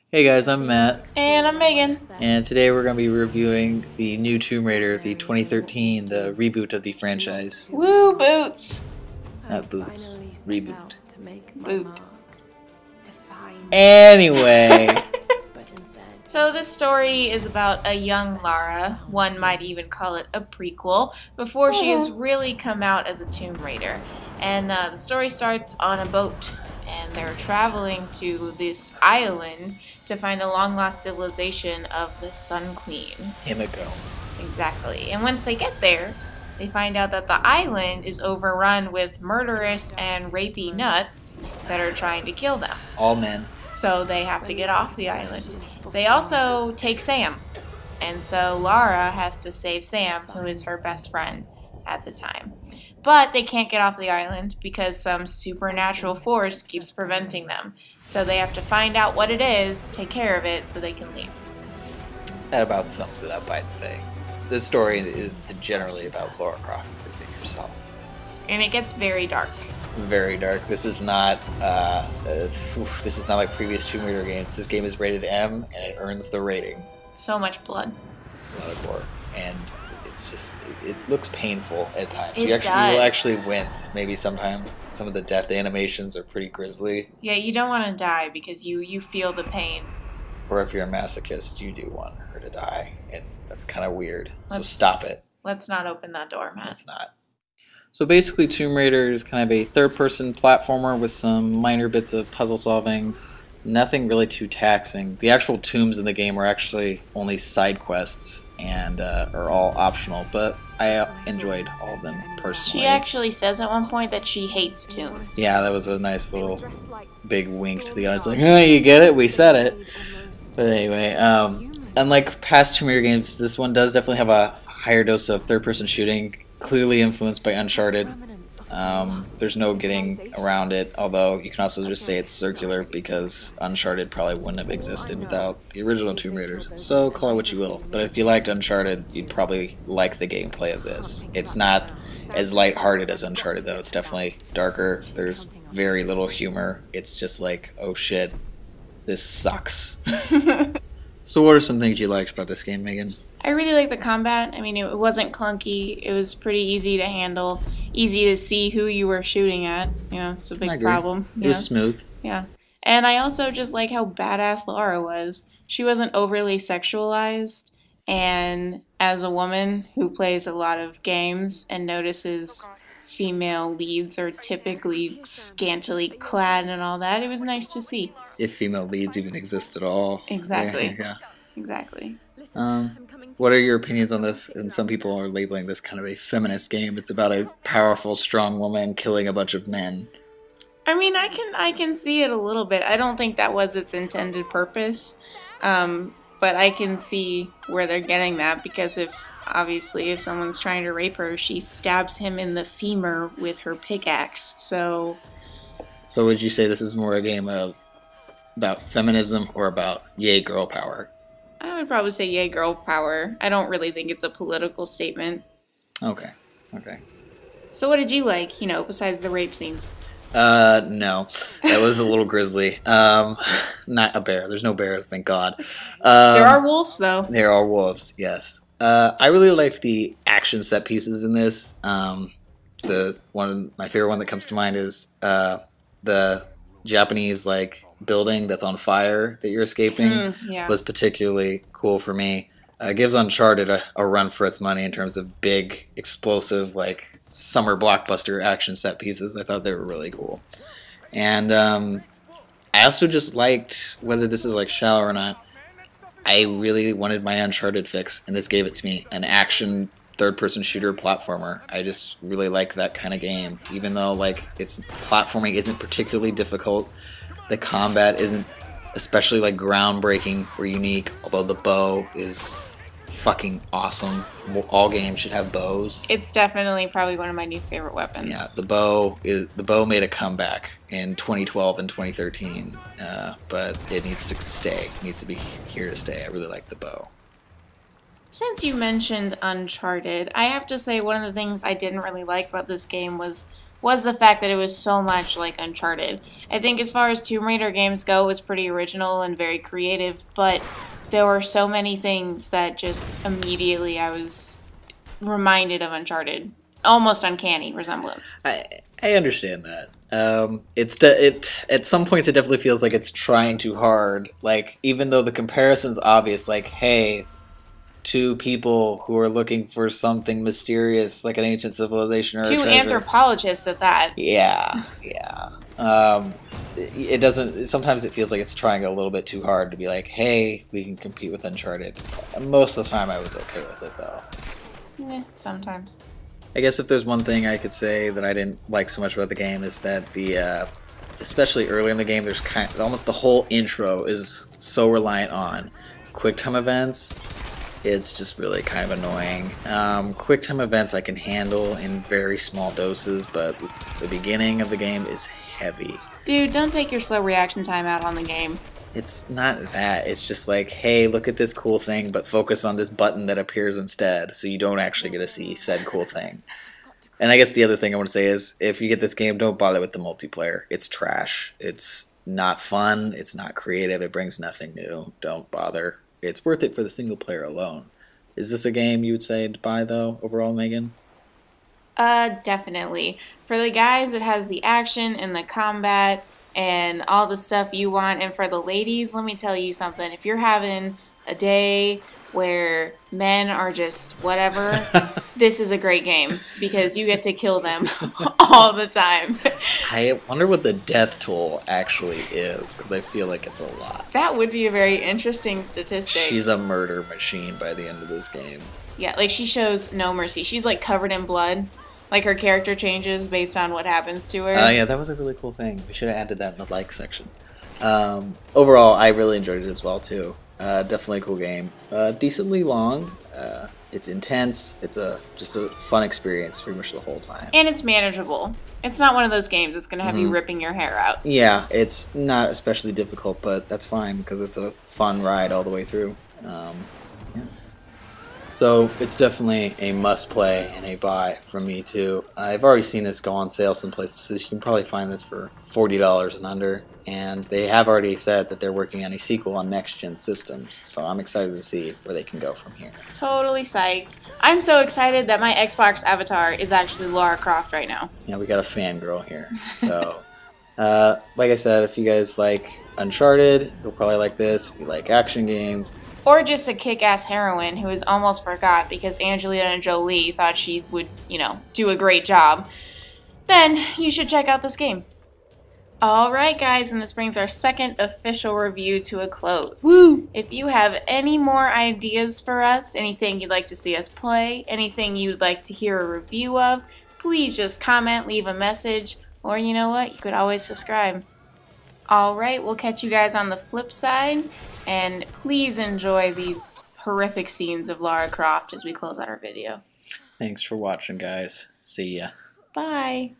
Hey guys, I'm Matt, And I'm Megan. and today we're going to be reviewing the new Tomb Raider, the 2013, the reboot of the franchise. Woo boots. Not boots, reboot. Boot. Anyway, So this story is about a young Lara, one might even call it a prequel, before she has really come out as a Tomb Raider. And the story starts on a boat, and they're traveling to this island to find the long-lost civilization of the Sun Queen. Himiko. Exactly. And once they get there, they find out that the island is overrun with murderous and rapey nuts that are trying to kill them. All men. So they have to get off the island. They also take Sam. And so Lara has to save Sam, who is her best friend at the time. But they can't get off the island because some supernatural force keeps preventing them. So they have to find out what it is, take care of it, so they can leave. That about sums it up, I'd say. The story is generally about Lara Croft and yourself. And it gets very dark. Very dark. This is not. This is not like previous Tomb Raider games. This game is rated M, and it earns the rating. So much blood. A lot of gore, and it's just it looks painful at times. It You will does. actually wince. Maybe sometimes some of the death animations are pretty grisly. Yeah, you don't want to die because you feel the pain. Or if you're a masochist, you do want her to die, and that's kind of weird. So Let's- stop it. Let's not open that door, Matt. It's not. So basically, Tomb Raider is kind of a third-person platformer with some minor bits of puzzle solving. Nothing really too taxing. The actual tombs in the game are actually only side quests and are all optional, but I enjoyed all of them personally. She actually says at one point that she hates tombs. Yeah, that was a nice little big wink to the audience, like, oh, you get it? We said it. But anyway, unlike past Tomb Raider games, this one does definitely have a higher dose of third-person shooting, clearly influenced by Uncharted. There's no getting around it, although you can also just say it's circular because Uncharted probably wouldn't have existed without the original Tomb Raiders. So call it what you will. But if you liked Uncharted, you'd probably like the gameplay of this. It's not as lighthearted as Uncharted, though. It's definitely darker. There's very little humor. It's just like, oh shit, this sucks. So what are some things you liked about this game, Megan? I really like the combat. I mean, it wasn't clunky. It was pretty easy to handle, easy to see who you were shooting at. You know, it's a I big agree. problem. It was smooth. Yeah. And I also just like how badass Lara was. She wasn't overly sexualized, and as a woman who plays a lot of games and notices female leads are typically scantily clad and all that, it was nice to see. If female leads even exist at all. Exactly. Yeah. Exactly. What are your opinions on this? And some people are labeling this kind of a feminist game. It's about a powerful, strong woman killing a bunch of men. I mean, I can see it a little bit. I don't think that was its intended purpose, but I can see where they're getting that because if someone's trying to rape her, she stabs him in the femur with her pickaxe. So So would you say this is more a game of about feminism or about yay girl power? I would probably say yay girl power. I don't really think it's a political statement. Okay. So what did you like, besides the rape scenes? No. That was a little grisly. Not a bear. There's no bears, thank God. There are wolves, though. There are wolves, yes. I really liked the action set pieces in this. My favorite one that comes to mind is the Japanese building that's on fire that you're escaping. Yeah. Was particularly cool for me. It gives Uncharted a run for its money in terms of big, explosive, summer blockbuster action set pieces. I thought they were really cool. And I also just liked, whether this is shallow or not, I really wanted my Uncharted fix, and this gave it to me. An action third-person shooter platformer. I just really like that kind of game. Even though its platforming isn't particularly difficult, the combat isn't especially groundbreaking or unique, although the bow is fucking awesome. All games should have bows. It's definitely probably one of my new favorite weapons. Yeah, the bow made a comeback in 2012 and 2013, but it needs to stay. It needs to be here to stay. I really like the bow. Since you mentioned Uncharted, I have to say one of the things I didn't really like about this game was was the fact that it was so much like Uncharted. I think as far as Tomb Raider games go, it was pretty original and very creative, but there were so many things that just immediately I was reminded of Uncharted. Almost uncanny resemblance. I understand that. At some points it definitely feels like it's trying too hard. Like, even though the comparison's obvious, like, hey, two people who are looking for something mysterious, like an ancient civilization or two a treasure. Anthropologists at that. Yeah. It doesn't. Sometimes it feels like it's trying a little bit too hard to be like, hey, we can compete with Uncharted. Most of the time, I was okay with it though. Yeah, sometimes. I guess if there's one thing I could say that I didn't like so much about the game is that especially early in the game, there's almost the whole intro is so reliant on QuickTime events. It's just really kind of annoying. QuickTime events I can handle in very small doses, but the beginning of the game is heavy. Dude, don't take your slow reaction time out on the game. It's not that. It's just like, hey, look at this cool thing, but focus on this button that appears instead, so you don't actually get to see said cool thing. And I guess the other thing I want to say is, if you get this game, don't bother with the multiplayer. It's trash. It's not fun. It's not creative. It brings nothing new. Don't bother. It's worth it for the single player alone. Is this a game you would say to buy, though, overall, Megan? Definitely. For the guys, it has the action and the combat and all the stuff you want. And for the ladies, let me tell you something. If you're having a day where men are just whatever, this is a great game because you get to kill them all the time. I wonder what the death toll actually is, because I feel like it's a lot. That would be a very interesting statistic. She's a murder machine by the end of this game. Yeah, like she shows no mercy. She's like covered in blood. Like her character changes based on what happens to her. Yeah, that was a really cool thing. We should have added that in the like section. Overall, I really enjoyed it as well, too. Definitely a cool game. Decently long. It's intense. It's just a fun experience pretty much the whole time. And it's manageable. It's not one of those games that's going to have you ripping your hair out. Yeah, it's not especially difficult, but that's fine because it's a fun ride all the way through. Yeah. So it's definitely a must-play and a buy from me, too. I've already seen this go on sale some places, so you can probably find this for $40 and under. And they have already said that they're working on a sequel on next-gen systems, so I'm excited to see where they can go from here. Totally psyched. I'm so excited that my Xbox avatar is actually Lara Croft right now. Yeah, we got a fangirl here. So, like I said, if you guys like Uncharted, you'll probably like this. If you like action games, or just a kick-ass heroine who is almost forgot because Angelina Jolie thought she would, do a great job, then you should check out this game. Alright guys, and this brings our second official review to a close. Woo! If you have any more ideas for us, anything you'd like to see us play, anything you'd like to hear a review of, please just comment, leave a message, or you know what, you could always subscribe. Alright, we'll catch you guys on the flip side, and please enjoy these horrific scenes of Lara Croft as we close out our video. Thanks for watching, guys. See ya. Bye.